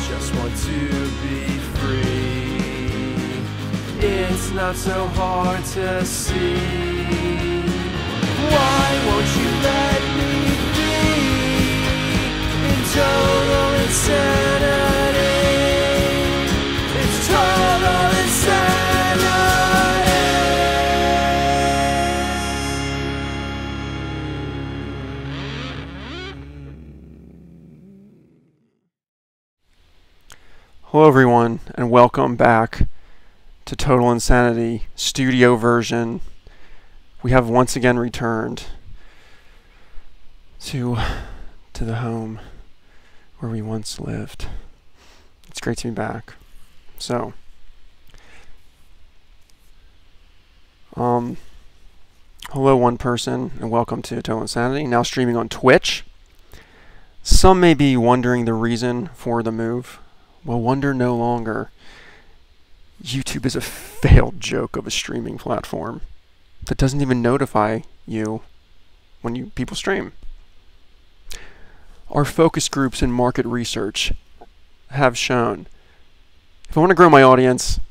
just want to be free. It's not so hard to see. Why won't you let me be in total insanity? It's total insanity. Hello everyone, and welcome back to Total Insanity Studio version. We have once again returned to the home where we once lived. It's great to be back. So, hello one person, and welcome to Total Insanity, now streaming on Twitch. Some may be wondering the reason for the move. Well, wonder no longer. YouTube is a failed joke of a streaming platform that doesn't even notify you when people stream. Our focus groups and market research have shown if I want to grow my audience,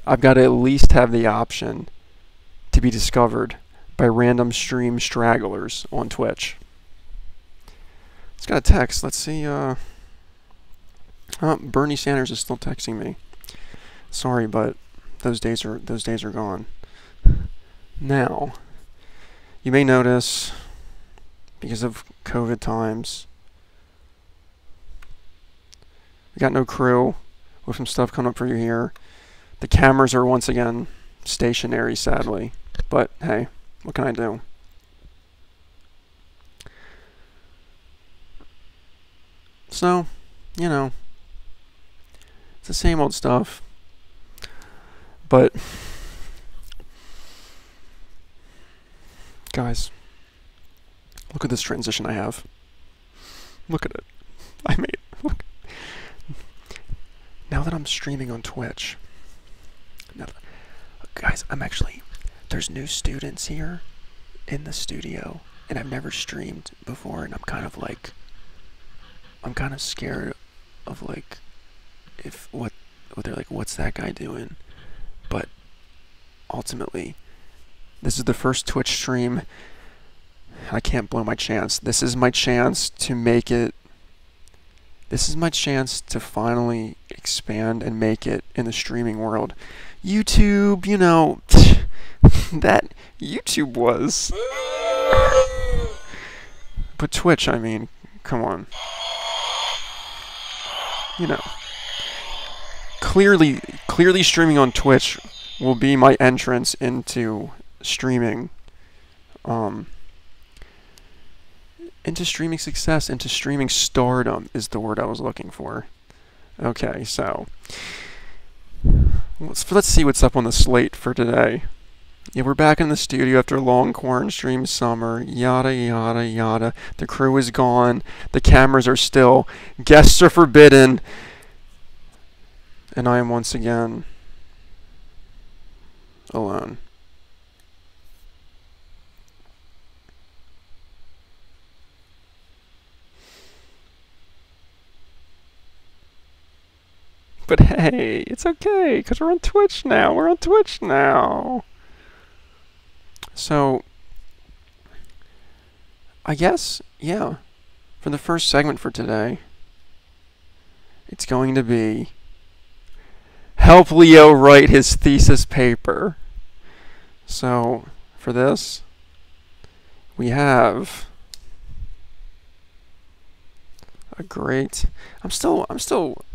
I've got to at least have the option to be discovered by random stream stragglers on Twitch. It's got a text. Let's see. Bernie Sanders is still texting me. Sorry, but those days are gone. Now, you may notice, because of COVID times, we got no crew with some stuff coming up for you here. The cameras are once again stationary, sadly. But hey, what can I do? So, you know, it's the same old stuff, but guys, look at this transition I have. Look at it. I made it. Look. Now that I'm streaming on Twitch, guys, there's new students here in the studio, and I've never streamed before, and I'm kind of scared of what they're like, what's that guy doing? But ultimately, this is the first Twitch stream. I can't blow my chance. This is my chance to make it. This is my chance to finally expand and make it in the streaming world. YouTube, you know, that YouTube was. But Twitch, I mean, come on. You know. Clearly streaming on Twitch will be my entrance into streaming, into streaming success, into streaming stardom is the word I was looking for. Okay, so let's see what's up on the slate for today. Yeah, we're back in the studio after a long quarantine summer, yada yada yada. The crew is gone, the cameras are still, guests are forbidden, and I am once again alone. But hey, it's okay, because we're on Twitch now. So, I guess, yeah, for the first segment for today, it's going to be help Leo write his thesis paper. So, for this, we have a great, I'm still,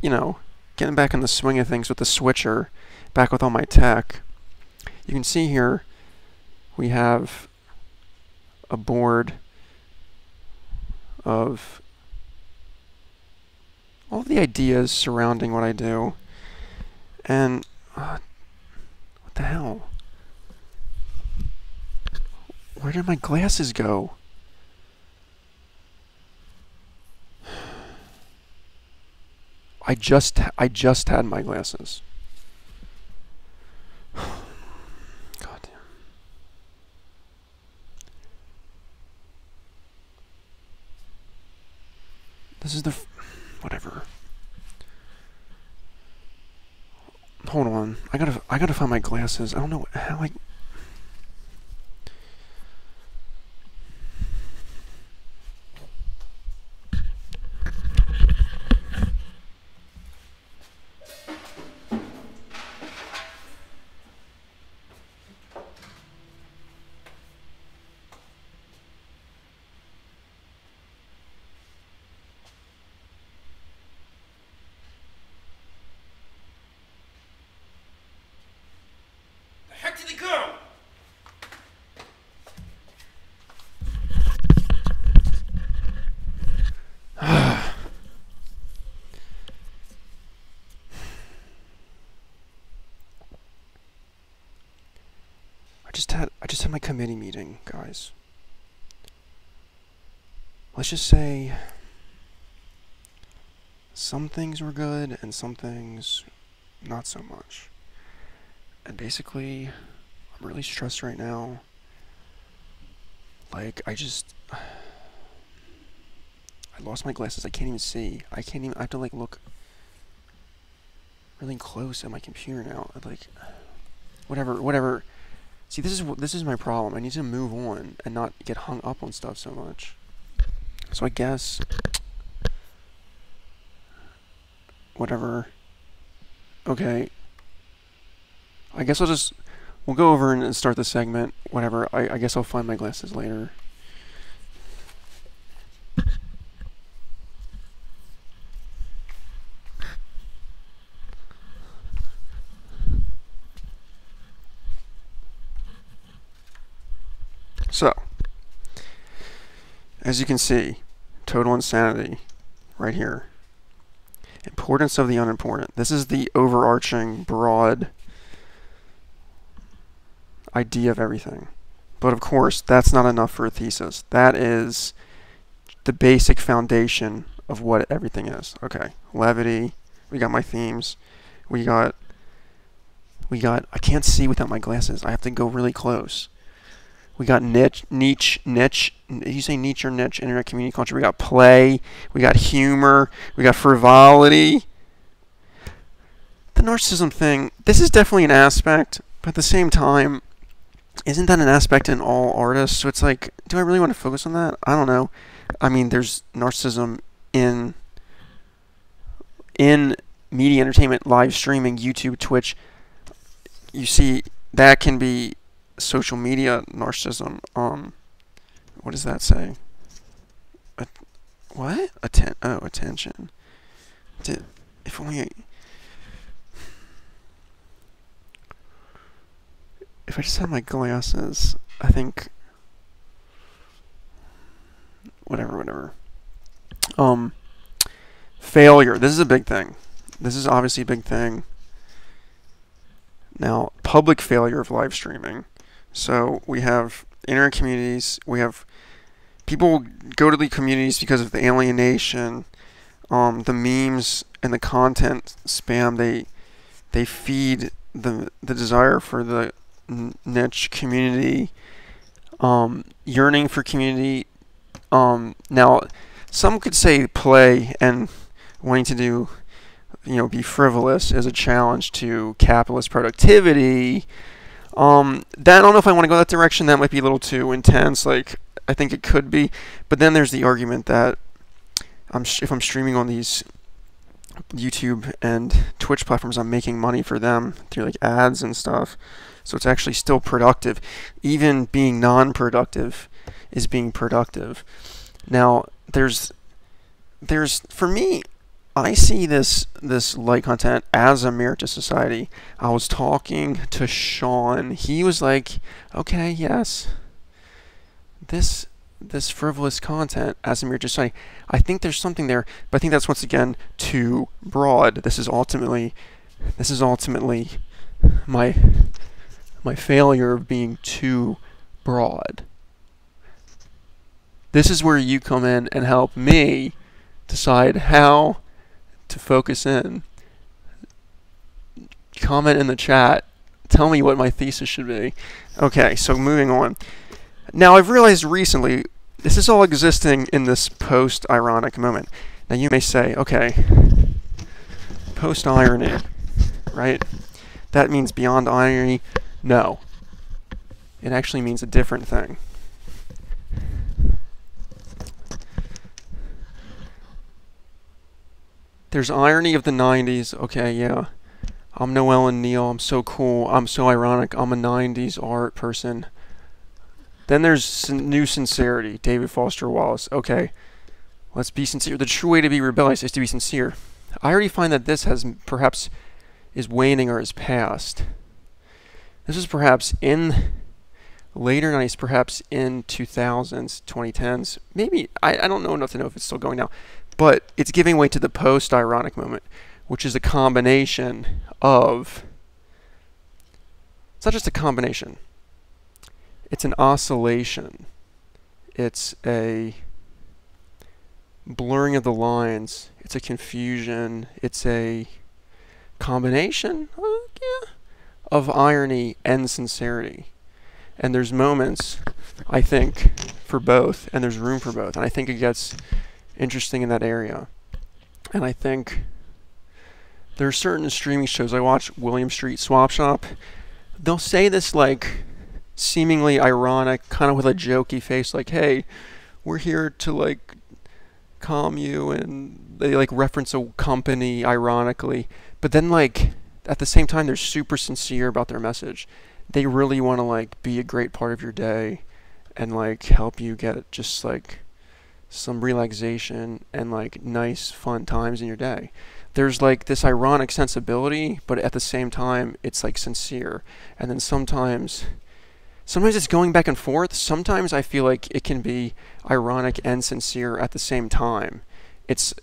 you know, getting back in the swing of things with the switcher, back with all my tech. You can see here, we have a board of all the ideas surrounding what I do. And what the hell? Where did my glasses go? I just had my glasses. God damn. This is the whatever. Hold on. I gotta find my glasses. I don't know how I... Heck did he go? I just had my committee meeting, guys. Let's just say some things were good and some things not so much. And basically, I'm really stressed right now. Like, I lost my glasses. I can't even see. I have to, like, look really close at my computer now. Like, whatever. See, this is my problem. I need to move on and not get hung up on stuff so much. So I guess, whatever. Okay. I guess we'll go over and start the segment. Whatever. I guess I'll find my glasses later. So, as you can see, total insanity right here. Importance of the unimportant. This is the overarching, broad idea of everything. But of course, that's not enough for a thesis. That is the basic foundation of what everything is. Okay, levity. We got my themes. We got. I can't see without my glasses. I have to go really close. We got niche. Did you say niche or niche? Internet community culture. We got play. We got humor. We got frivolity. The narcissism thing, this is definitely an aspect, but at the same time, isn't that an aspect in all artists? So it's like, do I really want to focus on that? I don't know. I mean, there's narcissism in media entertainment, live streaming, YouTube, Twitch. You see, that can be social media narcissism. What does that say? What? Attention. If only if I just had my glasses, I think. Whatever. Failure. This is a big thing. This is obviously a big thing. Now, public failure of live streaming. So we have internet communities. We have people go to the communities because of the alienation, the memes and the content spam. They feed the desire for the niche community, yearning for community. Now, some could say play and wanting to do, be frivolous is a challenge to capitalist productivity. I don't know if I want to go that direction. That might be a little too intense. Like, I think it could be. But then there's the argument that if I'm streaming on these YouTube and Twitch platforms, I'm making money for them through like ads and stuff. So it's actually still productive. Even being non-productive is being productive. Now, there's for me, I see this light content as a merit to society. I was talking to Sean. He was like, okay, yes, this frivolous content as a merit to society. I think there's something there, but I think that's once again too broad. This is ultimately my failure of being too broad. This is where you come in and help me decide how to focus in. Comment in the chat. Tell me what my thesis should be. Okay, so moving on. Now, I've realized recently, this is all existing in this post-ironic moment. Now, you may say, okay, post-irony, right? that means beyond irony. No. It actually means a different thing. There's irony of the 90s. Okay, yeah. I'm Noel and Neil. I'm so cool. I'm so ironic. I'm a 90s art person. Then there's new sincerity. David Foster Wallace. Okay. Let's be sincere. The true way to be rebellious is to be sincere. I already find that this has perhaps is waning or is past. This is perhaps in later 90s, perhaps in 2000s, 2010s. Maybe, I don't know enough to know if it's still going now. But it's giving way to the post-ironic moment, which is a combination of... It's not just a combination. It's an oscillation. It's a blurring of the lines. It's a confusion. It's a combination, yeah, of irony and sincerity. And there's moments, I think, for both, and there's room for both. And I think it gets interesting in that area. And I think there are certain streaming shows. I watch William Street Swap Shop. They'll say this like seemingly ironic, kind of with a jokey face, like, hey, we're here to like calm you, and they like reference a company ironically, but then like at the same time they're super sincere about their message. They really want to like be a great part of your day and like help you get just like some relaxation and like nice fun times in your day. There's like this ironic sensibility, but at the same time it's like sincere. And then sometimes it's going back and forth. Sometimes I feel like it can be ironic and sincere at the same time. It's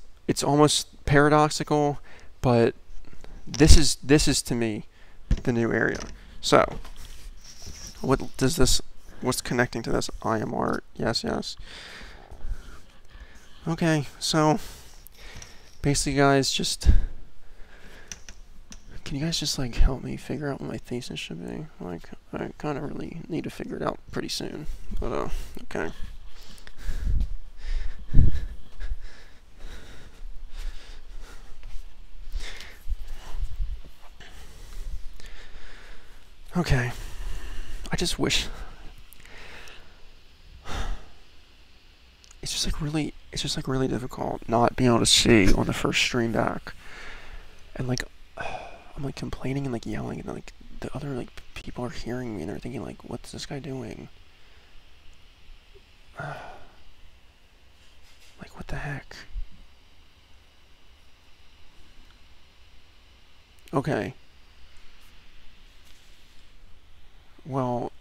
almost paradoxical, but this is to me the new area. So, what's connecting to this? I am art. Yes, yes. Okay, so basically guys, can you guys just like help me figure out what my thesis should be? Like, I kind of really need to figure it out pretty soon. But okay. Okay. I just wish it's just like really difficult not being able to see on the first stream back. And like I'm like complaining and like yelling, and like the other like people are hearing me and they're thinking like, what's this guy doing? Like, what the heck? Okay. Well,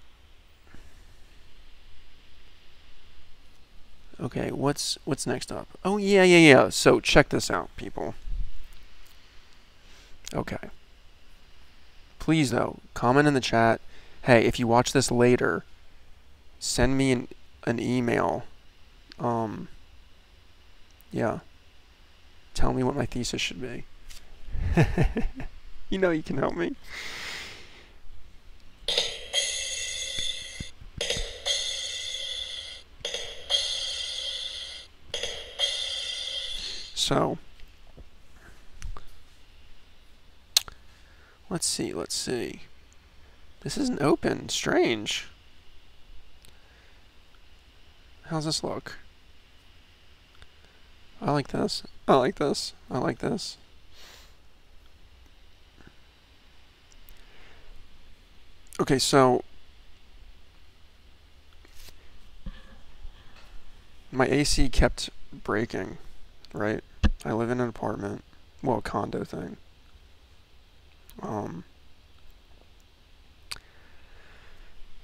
okay, what's next up? Oh yeah. So check this out, people. Okay. Please though, comment in the chat. Hey, if you watch this later, send me an email. Yeah. Tell me what my thesis should be. You know you can help me. So, let's see. This isn't open. Strange. How's this look? I like this. I like this. I like this. Okay, so my AC kept breaking, right? I live in an apartment, well, a condo thing.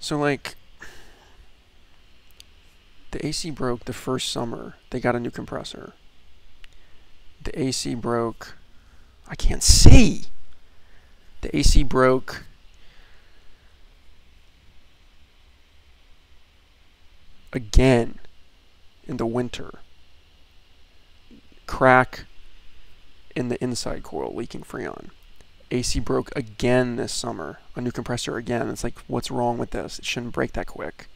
So like, the AC broke the first summer. They got a new compressor. The AC broke. I can't see. The AC broke again in the winter. Crack in the inside coil, leaking Freon. AC broke again this summer. A new compressor again. It's like, what's wrong with this? It shouldn't break that quick.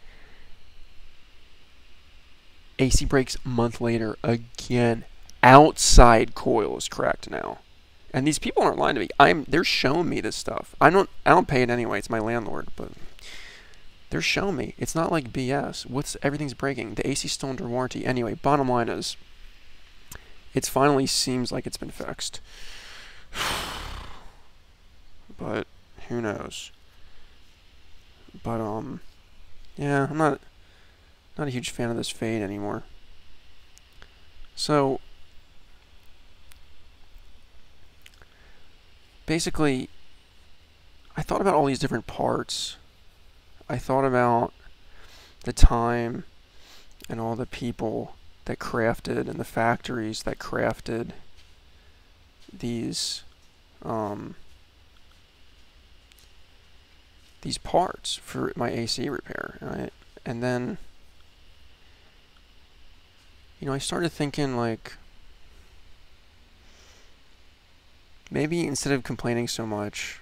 AC breaks a month later again. Outside coil is cracked now. And these people aren't lying to me. They're showing me this stuff. I don't pay it anyway. It's my landlord, but they're showing me. It's not like BS. Everything's breaking. The AC's still under warranty. Anyway, bottom line is, it finally seems like it's been fixed. But who knows? But yeah, I'm not a huge fan of this fade anymore. So basically, I thought about all these different parts. I thought about the time and all the people that crafted and the factories that crafted these parts for my AC repair, right? And then, I started thinking, like, maybe instead of complaining so much,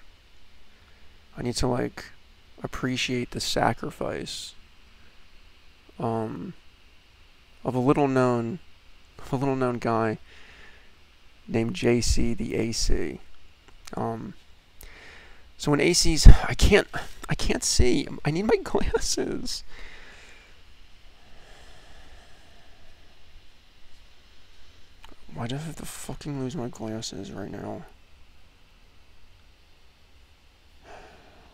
I need to, like, appreciate the sacrifice of a little known guy named JC the AC. So when AC's, I can't see. I need my glasses. Why do I have to fucking lose my glasses right now?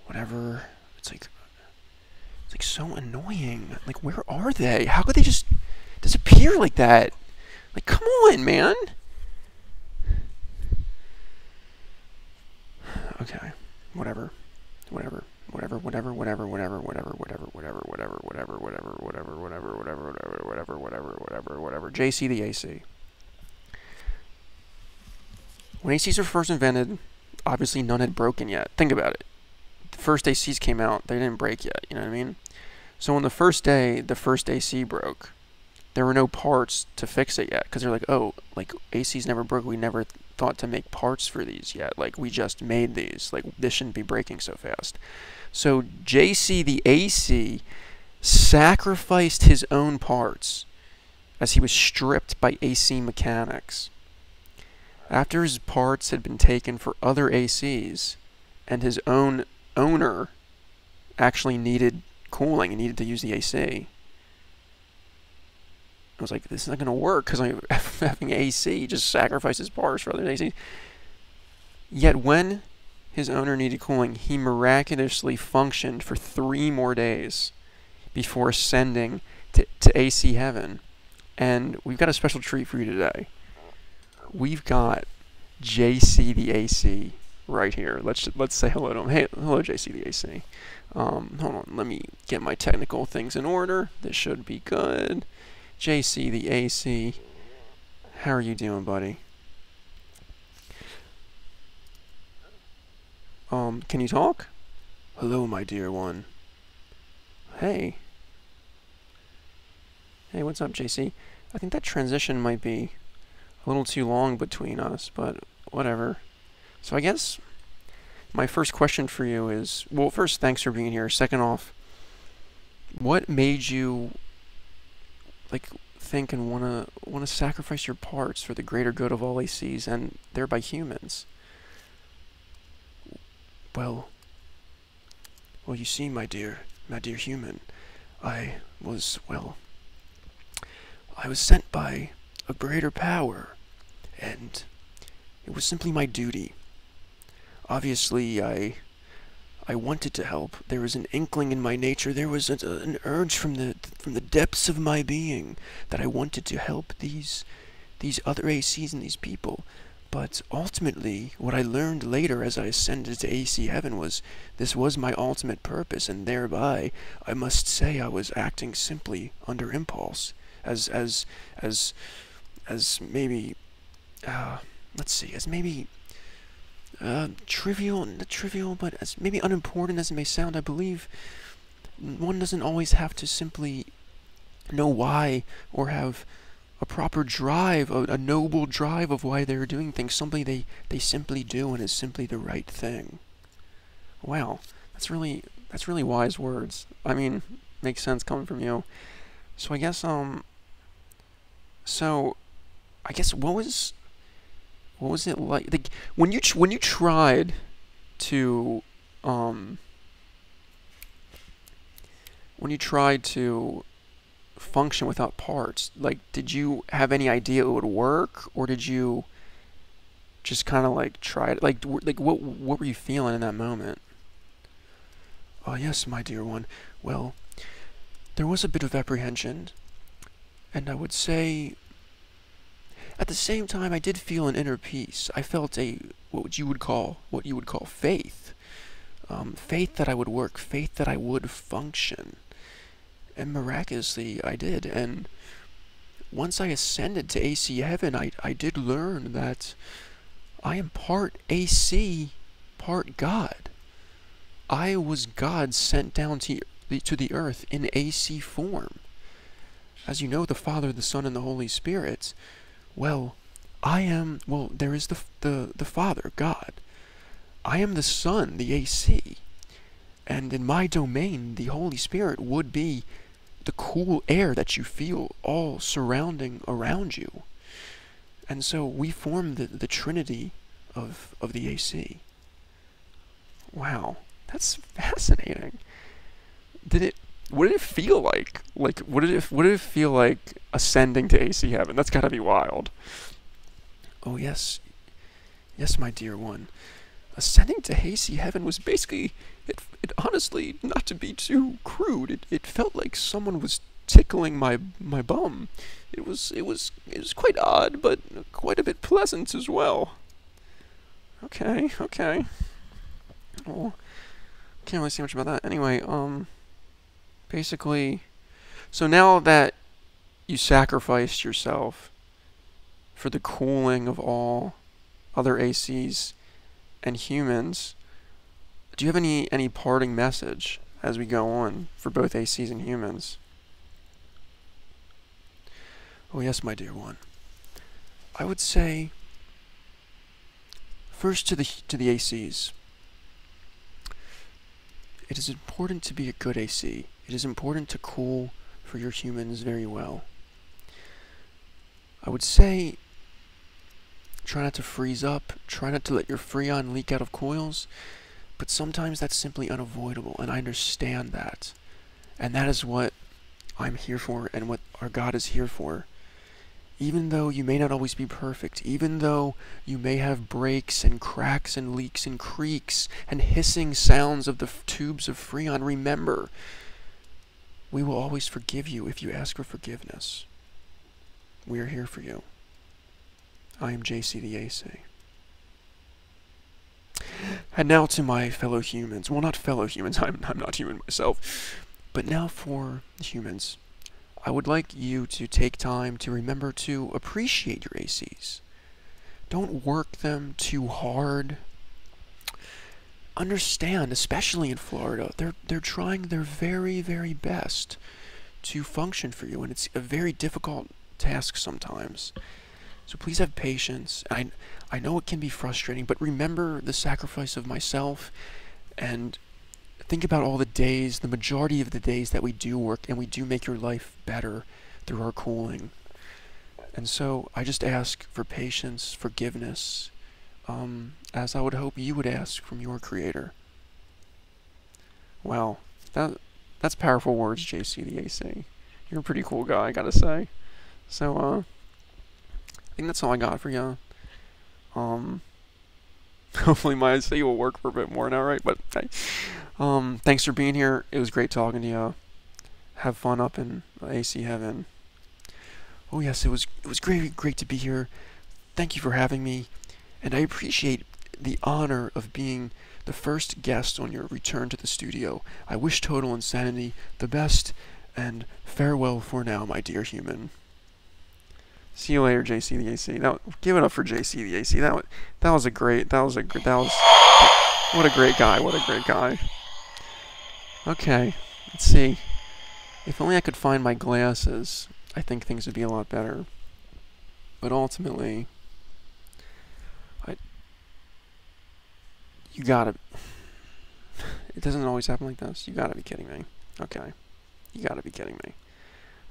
Whatever. It's like so annoying. Like, where are they? How could they just disappear like that? Like, come on, man. Okay. Whatever. JC the AC. When ACs were first invented, obviously none had broken yet. Think about it. The first ACs came out, they didn't break yet, you know what I mean? So on the first day, the first AC broke. There were no parts to fix it yet, because they're like, oh, like, ACs never broke, we never thought to make parts for these yet. Like, we just made these. Like, this shouldn't be breaking so fast. So JC the AC sacrificed his own parts as he was stripped by AC mechanics. After his parts had been taken for other ACs, and his own owner actually needed cooling and needed to use the AC, I was like, this is not going to work because I'm having AC. He just sacrificed his parts for other ACs. Yet when his owner needed cooling, he miraculously functioned for 3 more days before ascending to AC heaven. And we've got a special treat for you today. We've got JC the AC right here. Let's say hello to him. Hey, hello, JC the AC. Hold on, let me get my technical things in order. This should be good. JC the AC, how are you doing, buddy? Can you talk? Hello, my dear one. Hey. Hey, what's up, JC? I think that transition might be a little too long between us, but whatever. So I guess my first question for you is, well, first, thanks for being here. Second off, what made you, like, think and wanna sacrifice your parts for the greater good of all ACs and thereby humans? Well, you see, my dear human, I was sent by a greater power, and it was simply my duty. Obviously, I wanted to help. There was an inkling in my nature. There was an urge from the depths of my being that I wanted to help these other ACs and these people. But ultimately, what I learned later as I ascended to AC heaven was this was my ultimate purpose, and thereby I must say I was acting simply under impulse, as maybe as maybe trivial, but as maybe unimportant as it may sound. I believe one doesn't always have to simply know why or have a proper drive, a noble drive of why they're doing things. Something they simply do and is simply the right thing. Wow, that's really wise words. I mean, makes sense coming from you. So I guess what What was it like? When you tried to um when you tried to function without parts, like, did you have any idea it would work, or did you just kind of like try it? Like what were you feeling in that moment? Oh yes, my dear one. Well, there was a bit of apprehension, and I would say at the same time I did feel an inner peace. I felt a what you would call faith. Faith that I would work, faith that I would function. And miraculously I did. And once I ascended to AC heaven, I did learn that I am part AC, part God. I was God sent down to the earth in AC form. As you know, the Father, the Son, and the Holy Spirit. Well, there is the Father, God. I am the Son, the AC. And in my domain, the Holy Spirit would be the cool air that you feel all surrounding around you. And so we form the Trinity of the AC. Wow, that's fascinating. What did it feel like? Like, what did it feel like ascending to AC heaven? That's gotta be wild. Oh yes, yes, my dear one. Ascending to AC heaven was basically, it honestly, not to be too crude, it felt like someone was tickling my bum. It was quite odd, but quite a bit pleasant as well. Okay. Well, can't really say much about that. Anyway, basically, so now that you sacrificed yourself for the cooling of all other ACs and humans, do you have any parting message as we go on for both ACs and humans? Oh yes, my dear one. I would say first to the ACs. It is important to be a good AC. It is important to cool for your humans very well. I would say try not to freeze up, try not to let your Freon leak out of coils, but sometimes that's simply unavoidable, and I understand that. And that is what I'm here for, and what our God is here for. Even though you may not always be perfect, even though you may have breaks and cracks and leaks and creaks and hissing sounds of the tubes of Freon, remember, we will always forgive you if you ask for forgiveness. We are here for you. I am JC the AC. And now to my fellow humans. Well, not fellow humans, I'm not human myself. But now for humans. I would like you to take time to remember to appreciate your ACs. Don't work them too hard. Understand, especially in Florida, they're trying their very, very best to function for you, and it's a very difficult task sometimes. So please have patience. I know it can be frustrating, but remember the sacrifice of myself, and think about all the days, the majority of the days that we do work and we do make your life better through our cooling. And so I just ask for patience, forgiveness, as I would hope you would ask from your Creator. Wow, that's powerful words, JC the AC. You're a pretty cool guy, I gotta say. So, I think that's all I got for you. Hopefully my AC will work for a bit more now, right? But hey, thanks for being here. It was great talking to you. Have fun up in AC heaven. Oh yes, it was great to be here. Thank you for having me, and I appreciate the honor of being the first guest on your return to the studio. I wish Total Insanity the best, and farewell for now, my dear human. See you later, JC the AC. Now, give it up for JC the AC. What a great guy. Okay, let's see. If only I could find my glasses, I think things would be a lot better. But ultimately, you gotta, it doesn't always happen like this. You gotta be kidding me. Okay, you gotta be kidding me.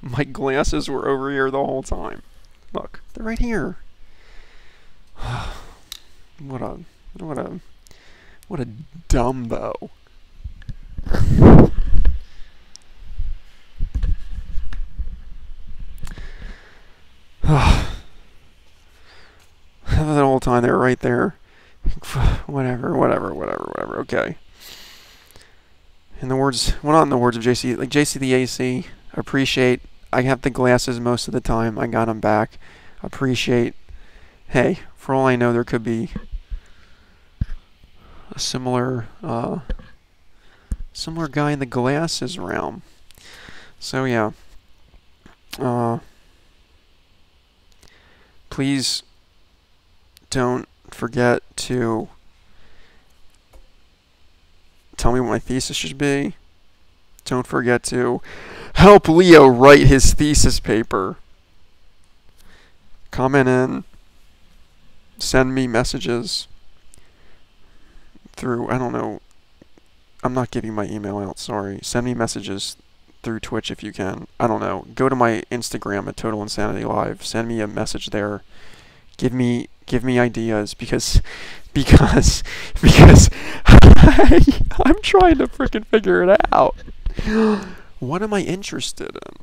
My glasses were over here the whole time. Look, they're right here. What a what a what a dumbo. That whole time they were right there. Whatever. Okay. In the words, well, not in the words of JC, like JC the AC. Appreciate. I have the glasses most of the time. I got them back. Appreciate. Hey, for all I know, there could be a similar guy in the glasses realm. So yeah. Please don't forget to tell me what my thesis should be. Don't forget to help Leo write his thesis paper. Comment in. Send me messages through, I don't know, I'm not giving my email out, sorry. Send me messages through Twitch if you can. I don't know. Go to my Instagram at Total Insanity Live. Send me a message there. Give me ideas because I'm trying to freaking figure it out. What am I interested in?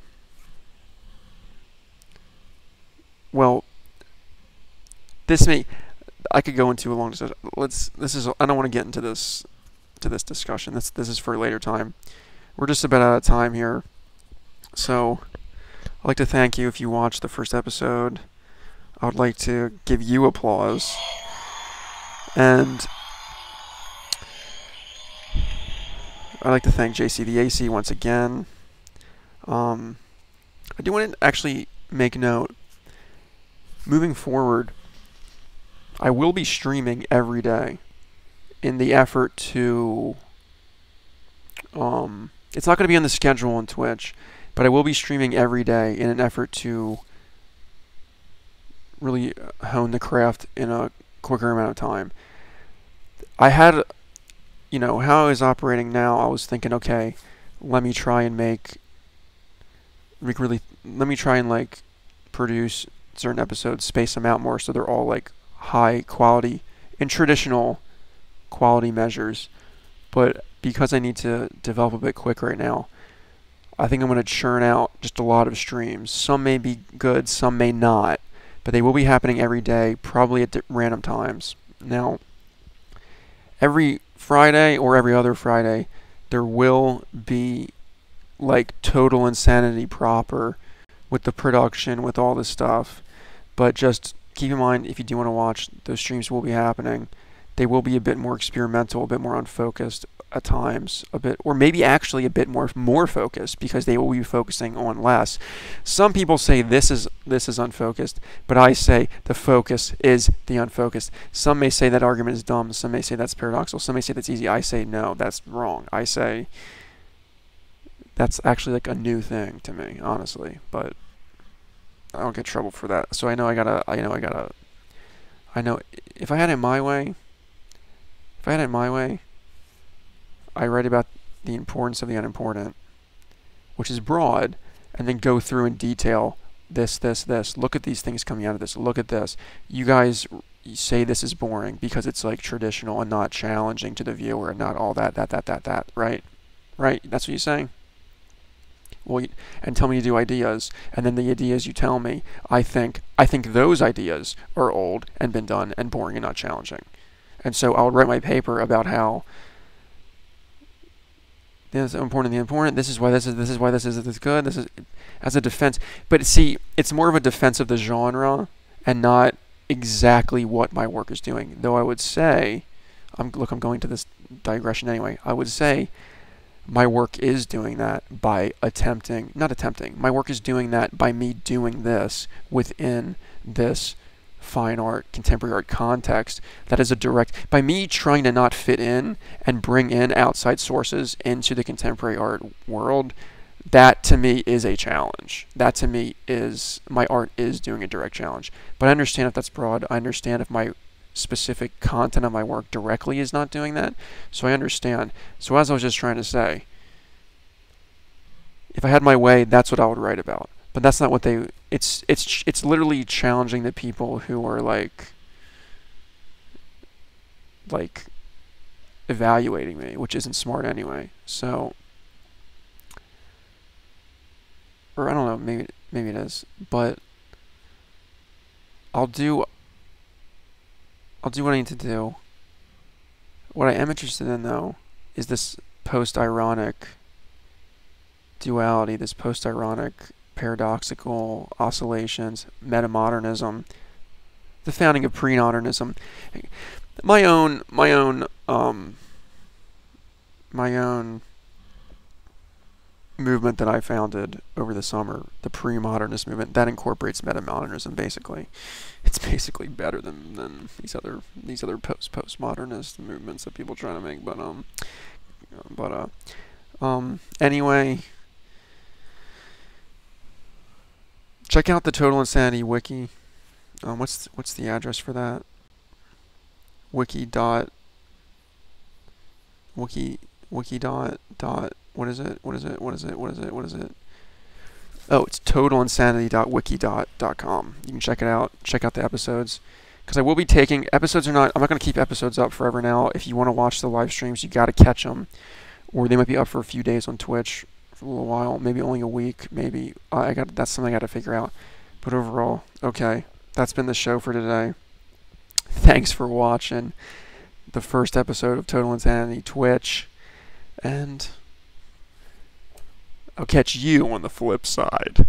Well, I could go into a long discussion. I don't want to get into this discussion. This is for a later time. We're just about out of time here. So, I'd like to thank you if you watched the first episode. I would like to give you applause. And I'd like to thank JC the AC once again. I do want to actually make note. Moving forward, I will be streaming every day in the effort to... it's not going to be on the schedule on Twitch, but I will be streaming every day in an effort to really hone the craft in a quicker amount of time. I had, how I was operating now, I was thinking, okay, let me try and produce certain episodes, space them out more so they're all like high quality in traditional quality measures. But because I need to develop a bit quick right now, I think I'm going to churn out just a lot of streams. Some may be good, some may not, but they will be happening every day, probably at random times. Now, every Friday or every other Friday, there will be like Total Insanity proper with the production, with all this stuff. But just keep in mind, if you do want to watch, those streams will be happening. They will be a bit more experimental, a bit more unfocused at times, or maybe actually a bit more focused, because they will be focusing on less. Some people say this is unfocused, but I say the focus is the unfocused. Some may say that argument is dumb. Some may say that's paradoxical. Some may say that's easy. I say no, that's wrong. I say that's actually like a new thing to me, honestly. But I don't get in trouble for that. So I know if I had it my way, I write about the importance of the unimportant, which is broad, and then go through in detail this. Look at these things coming out of this. Look at this. You guys say this is boring because it's like traditional and not challenging to the viewer and not all that, right? Right? That's what you're saying? Well, and tell me you do ideas, and then the ideas you tell me, I think those ideas are old and been done and boring and not challenging. And so I'll write my paper about how this is important. This is why this is good. This is as a defense. But see, it's more of a defense of the genre and not exactly what my work is doing. Though I would say, I'm going to this digression anyway. I would say my work is doing that by my work is doing that by me doing this within this fine art, contemporary art context that is by me trying to not fit in and bring in outside sources into the contemporary art world. That to me is a challenge. That to me is, my art is doing a direct challenge. But I understand if that's broad. I understand if my specific content of my work directly is not doing that. So I understand. So as I was just trying to say, if I had my way, that's what I would write about. But that's not what it's literally challenging the people who are like like evaluating me, which isn't smart anyway. So, or I don't know, maybe it is, but I'll do what I need to do. What I am interested in, though, is this post-ironic duality, this post-ironic paradoxical oscillations, metamodernism, the founding of pre-modernism, my own movement that I founded over the summer, the pre-modernist movement, that incorporates metamodernism. Basically, it's basically better than these other postmodernist movements that people try to make. Anyway, check out the Total Insanity wiki. What's the address for that? Wiki dot what is it? Oh, it's totalinsanity.wiki.com. You can check it out. Check out the episodes. Because I will be taking episodes I'm not going to keep episodes up forever now. If you want to watch the live streams, you got to catch them. Or they might be up for a few days on Twitch for a little while. Maybe only a week. Maybe. That's something I got to figure out. But overall, okay. That's been the show for today. Thanks for watching the first episode of Total Insanity Twitch. And I'll catch you on the flip side.